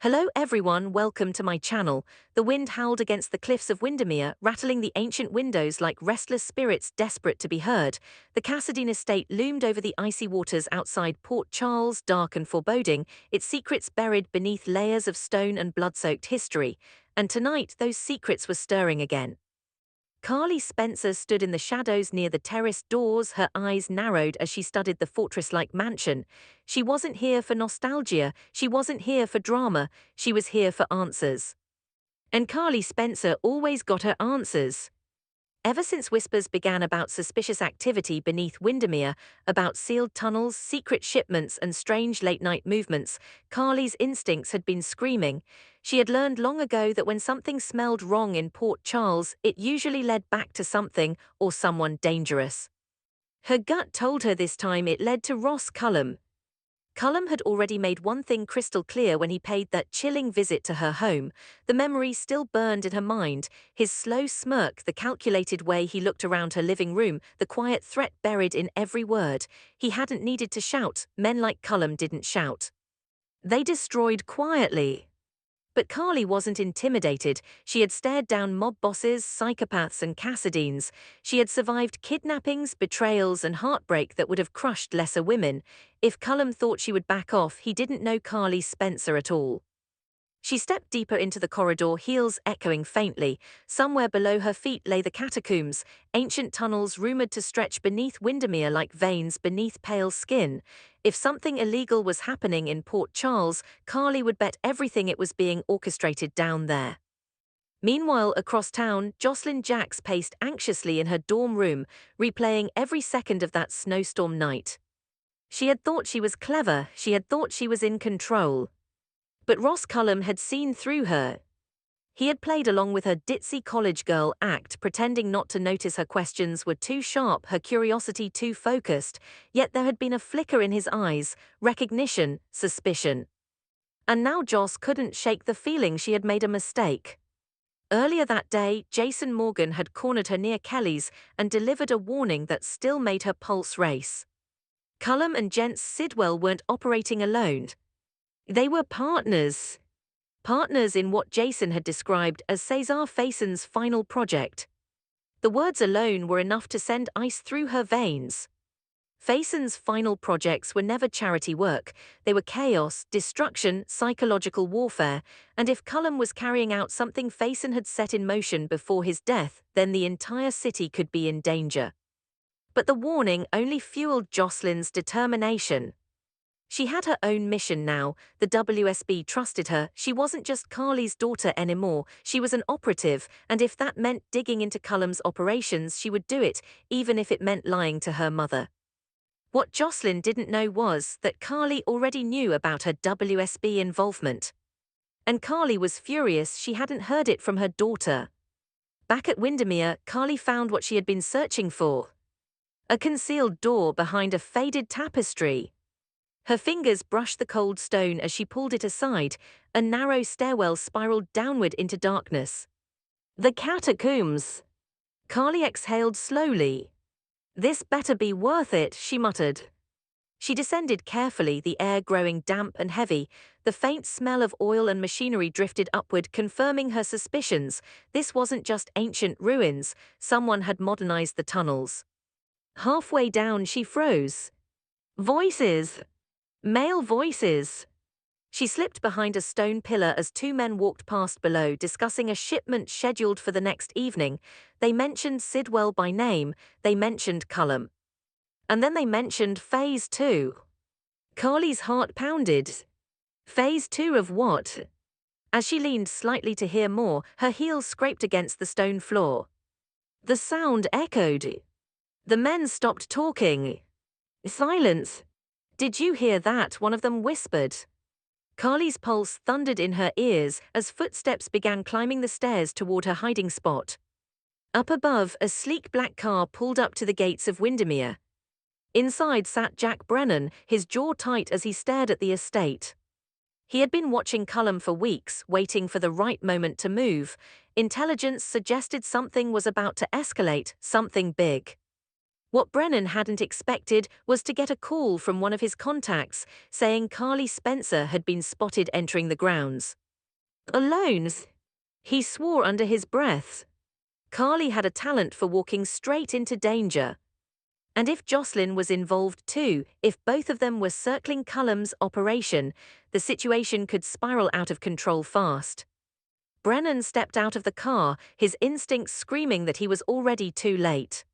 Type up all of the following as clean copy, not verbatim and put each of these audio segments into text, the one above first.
Hello everyone, welcome to my channel. The wind howled against the cliffs of Wyndemere, rattling the ancient windows like restless spirits desperate to be heard. The Cassadine estate loomed over the icy waters outside Port Charles, dark and foreboding, its secrets buried beneath layers of stone and blood-soaked history. And tonight, those secrets were stirring again. Carly Spencer stood in the shadows near the terraced doors, her eyes narrowed as she studied the fortress-like mansion. She wasn't here for nostalgia, she wasn't here for drama, she was here for answers. And Carly Spencer always got her answers. Ever since whispers began about suspicious activity beneath Wyndemere, about sealed tunnels, secret shipments, and strange late-night movements, Carly's instincts had been screaming. She had learned long ago that when something smelled wrong in Port Charles, it usually led back to something or someone dangerous. Her gut told her this time it led to Ross Cullum. Cullum had already made one thing crystal clear when he paid that chilling visit to her home. The memory still burned in her mind, his slow smirk, the calculated way he looked around her living room, the quiet threat buried in every word. He hadn't needed to shout, men like Cullum didn't shout. They destroyed quietly. But Carly wasn't intimidated. She had stared down mob bosses, psychopaths, and Cassadines. She had survived kidnappings, betrayals, and heartbreak that would have crushed lesser women. If Cullum thought she would back off, he didn't know Carly Spencer at all. She stepped deeper into the corridor, heels echoing faintly. Somewhere below her feet lay the catacombs, ancient tunnels rumored to stretch beneath Wyndemere like veins beneath pale skin. If something illegal was happening in Port Charles, Carly would bet everything it was being orchestrated down there. Meanwhile, across town, Josslyn Jacks paced anxiously in her dorm room, replaying every second of that snowstorm night. She had thought she was clever, she had thought she was in control. But Ross Cullum had seen through her. He had played along with her ditzy college girl act, pretending not to notice her questions were too sharp, her curiosity too focused, yet there had been a flicker in his eyes, recognition, suspicion. And now Joss couldn't shake the feeling she had made a mistake. Earlier that day, Jason Morgan had cornered her near Kelly's and delivered a warning that still made her pulse race. Cullum and Gents Sidwell weren't operating alone. They were partners. Partners in what Jason had described as Cesar Faison's final project. The words alone were enough to send ice through her veins. Faison's final projects were never charity work. They were chaos, destruction, psychological warfare, and if Cullum was carrying out something Faison had set in motion before his death, then the entire city could be in danger. But the warning only fueled Josslyn's determination. She had her own mission now. The WSB trusted her. She wasn't just Carly's daughter anymore. She was an operative, and if that meant digging into Cullum's operations, she would do it, even if it meant lying to her mother. What Josslyn didn't know was that Carly already knew about her WSB involvement. And Carly was furious she hadn't heard it from her daughter. Back at Wyndemere, Carly found what she had been searching for. A concealed door behind a faded tapestry. Her fingers brushed the cold stone as she pulled it aside. A narrow stairwell spiraled downward into darkness. The catacombs! Carly exhaled slowly. This better be worth it, she muttered. She descended carefully, the air growing damp and heavy. The faint smell of oil and machinery drifted upward, confirming her suspicions. This wasn't just ancient ruins. Someone had modernized the tunnels. Halfway down, she froze. Voices! Male voices. She slipped behind a stone pillar as two men walked past below, discussing a shipment scheduled for the next evening. They mentioned Sidwell by name, they mentioned Cullum. And then they mentioned Phase 2. Carly's heart pounded. Phase 2 of what? As she leaned slightly to hear more, her heels scraped against the stone floor. The sound echoed. The men stopped talking. Silence. Did you hear that? One of them whispered. Carly's pulse thundered in her ears as footsteps began climbing the stairs toward her hiding spot. Up above, a sleek black car pulled up to the gates of Wyndemere. Inside sat Jack Brennan, his jaw tight as he stared at the estate. He had been watching Cullum for weeks, waiting for the right moment to move. Intelligence suggested something was about to escalate, something big. What Brennan hadn't expected was to get a call from one of his contacts saying Carly Spencer had been spotted entering the grounds. Alone, he swore under his breath. Carly had a talent for walking straight into danger. And if Josslyn was involved too, if both of them were circling Cullum's operation, the situation could spiral out of control fast. Brennan stepped out of the car, his instincts screaming that he was already too late.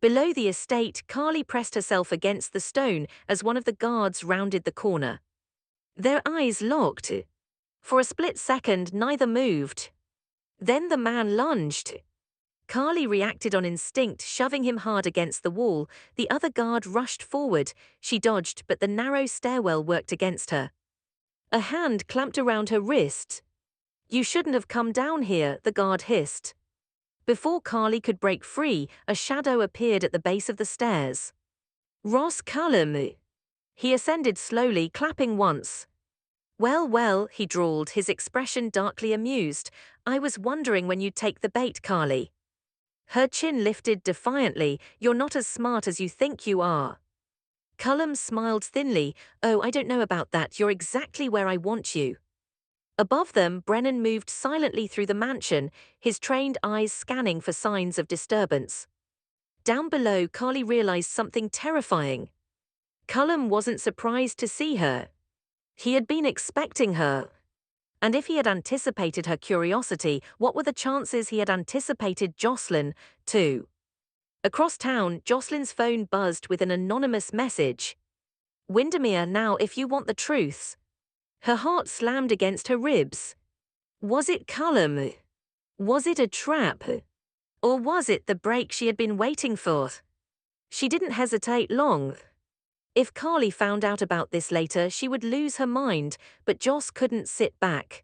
Below the estate, Carly pressed herself against the stone as one of the guards rounded the corner. Their eyes locked. For a split second, neither moved. Then the man lunged. Carly reacted on instinct, shoving him hard against the wall. The other guard rushed forward. She dodged, but the narrow stairwell worked against her. A hand clamped around her wrist. "You shouldn't have come down here," the guard hissed. Before Carly could break free, a shadow appeared at the base of the stairs. Ross Cullum. He ascended slowly, clapping once. "Well, well," he drawled, his expression darkly amused. "I was wondering when you'd take the bait, Carly." Her chin lifted defiantly. "You're not as smart as you think you are." Cullum smiled thinly. "Oh, I don't know about that. You're exactly where I want you." Above them, Brennan moved silently through the mansion, his trained eyes scanning for signs of disturbance. Down below, Carly realized something terrifying. Cullum wasn't surprised to see her. He had been expecting her. And if he had anticipated her curiosity, what were the chances he had anticipated Josslyn, too? Across town, Josslyn's phone buzzed with an anonymous message. "Wyndemere, now if you want the truth." Her heart slammed against her ribs. Was it Cullum? Was it a trap? Or was it the break she had been waiting for? She didn't hesitate long. If Carly found out about this later, she would lose her mind, but Joss couldn't sit back.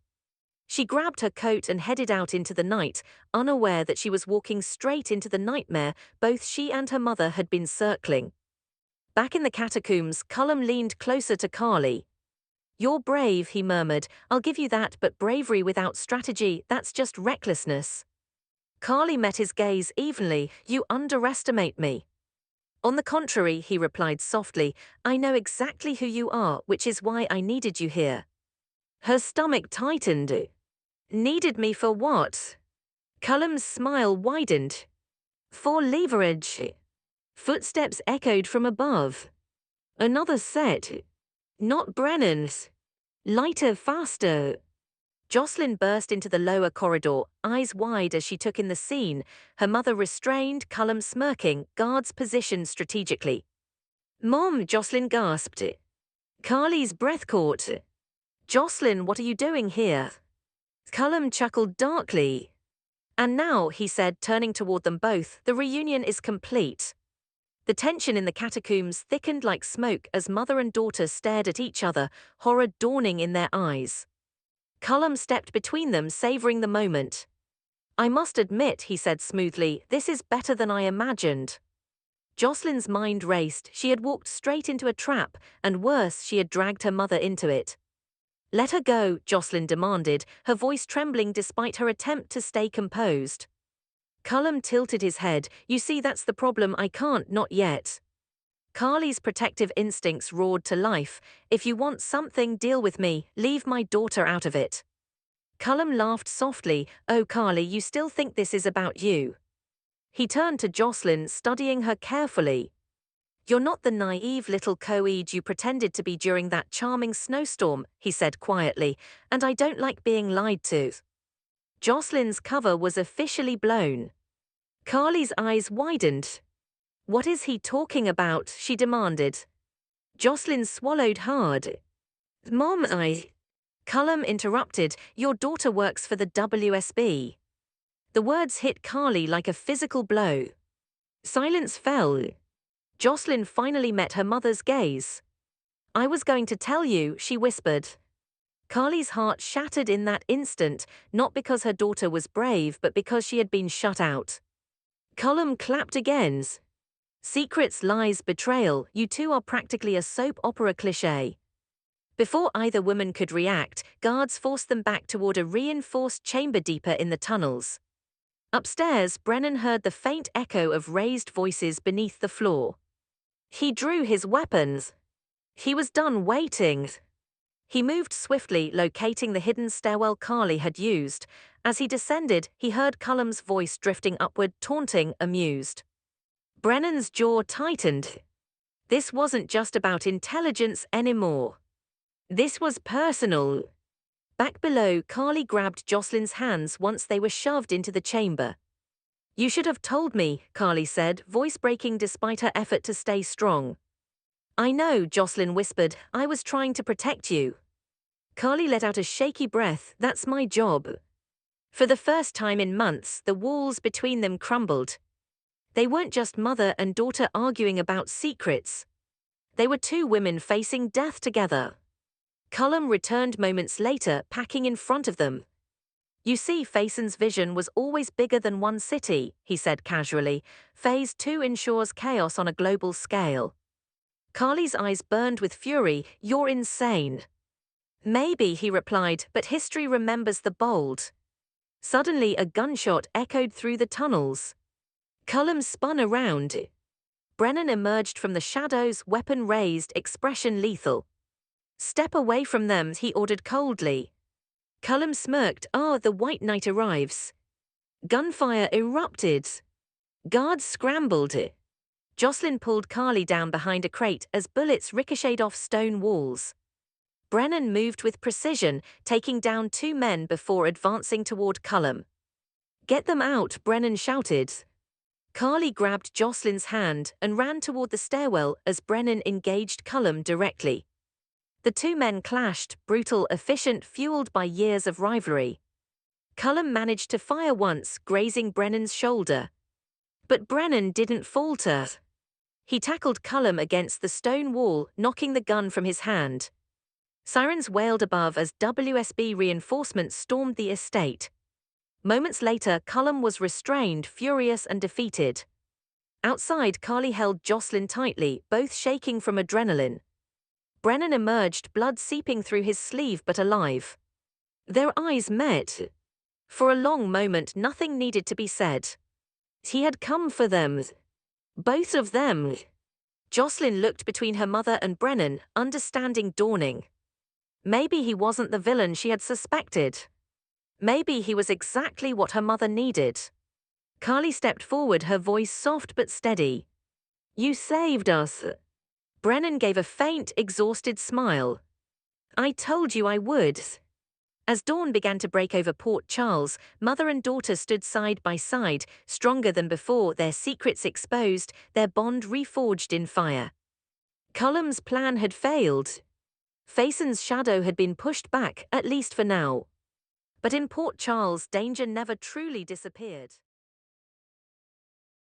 She grabbed her coat and headed out into the night, unaware that she was walking straight into the nightmare both she and her mother had been circling. Back in the catacombs, Cullum leaned closer to Carly. "You're brave," he murmured. "I'll give you that, but bravery without strategy, that's just recklessness." Carly met his gaze evenly. "You underestimate me." "On the contrary," he replied softly, "I know exactly who you are, which is why I needed you here." Her stomach tightened. "Needed me for what?" Cullum's smile widened. "For leverage." Footsteps echoed from above. Another set. Not Brennan's. Lighter, faster. Josslyn burst into the lower corridor, eyes wide as she took in the scene, her mother restrained, Cullum smirking, guards positioned strategically. "Mom," Josslyn gasped. Carly's breath caught. "Josslyn, what are you doing here?" Cullum chuckled darkly. "And now," he said, turning toward them both, "the reunion is complete." The tension in the catacombs thickened like smoke as mother and daughter stared at each other, horror dawning in their eyes. Cullum stepped between them, savoring the moment. "I must admit," he said smoothly, "this is better than I imagined." Josslyn's mind raced. She had walked straight into a trap, and worse, she had dragged her mother into it. "Let her go," Josslyn demanded, her voice trembling despite her attempt to stay composed. Cullum tilted his head. "You see, that's the problem. I can't, not yet." Carly's protective instincts roared to life. "If you want something, deal with me. Leave my daughter out of it." Cullum laughed softly. "Oh, Carly, you still think this is about you?" He turned to Josslyn, studying her carefully. "You're not the naive little co-ed you pretended to be during that charming snowstorm," he said quietly, "and I don't like being lied to." Josslyn's cover was officially blown. Carly's eyes widened. "What is he talking about?" she demanded. Josslyn swallowed hard. "Mom, Cullum interrupted. "Your daughter works for the WSB." The words hit Carly like a physical blow. Silence fell. Josslyn finally met her mother's gaze. "I was going to tell you," she whispered. Carly's heart shattered in that instant, not because her daughter was brave, but because she had been shut out. Cullum clapped again. "Secrets, lies, betrayal, you two are practically a soap opera cliché." Before either woman could react, guards forced them back toward a reinforced chamber deeper in the tunnels. Upstairs, Brennan heard the faint echo of raised voices beneath the floor. He drew his weapons. He was done waiting. He moved swiftly, locating the hidden stairwell Carly had used. As he descended, he heard Cullum's voice drifting upward, taunting, amused. Brennan's jaw tightened. This wasn't just about intelligence anymore. This was personal. Back below, Carly grabbed Josslyn's hands once they were shoved into the chamber. "You should have told me," Carly said, voice breaking despite her effort to stay strong. "I know," Josslyn whispered. "I was trying to protect you." Carly let out a shaky breath. "That's my job." For the first time in months, the walls between them crumbled. They weren't just mother and daughter arguing about secrets. They were two women facing death together. Cullum returned moments later, packing in front of them. "You see, Faison's vision was always bigger than one city," he said casually. "Phase 2 ensures chaos on a global scale." Carly's eyes burned with fury. "You're insane." "Maybe," he replied, "but history remembers the bold." Suddenly, a gunshot echoed through the tunnels. Cullum spun around. Brennan emerged from the shadows, weapon raised, expression lethal. "Step away from them," he ordered coldly. Cullum smirked. "Ah, the White Knight arrives." Gunfire erupted. Guards scrambled. Josslyn pulled Carly down behind a crate as bullets ricocheted off stone walls. Brennan moved with precision, taking down two men before advancing toward Cullum. "Get them out," Brennan shouted. Carly grabbed Josslyn's hand and ran toward the stairwell as Brennan engaged Cullum directly. The two men clashed, brutal, efficient, fueled by years of rivalry. Cullum managed to fire once, grazing Brennan's shoulder. But Brennan didn't falter. He tackled Cullum against the stone wall, knocking the gun from his hand. Sirens wailed above as WSB reinforcements stormed the estate. Moments later, Cullum was restrained, furious and defeated. Outside, Carly held Josslyn tightly, both shaking from adrenaline. Brennan emerged, blood seeping through his sleeve but alive. Their eyes met. For a long moment, nothing needed to be said. He had come for them. Both of them. Josslyn looked between her mother and Brennan, understanding dawning. Maybe he wasn't the villain she had suspected. Maybe he was exactly what her mother needed. Carly stepped forward, her voice soft but steady. "You saved us." Brennan gave a faint, exhausted smile. "I told you I would." As dawn began to break over Port Charles, mother and daughter stood side by side, stronger than before, their secrets exposed, their bond reforged in fire. Cullum's plan had failed. Faison's shadow had been pushed back, at least for now. But in Port Charles, danger never truly disappeared.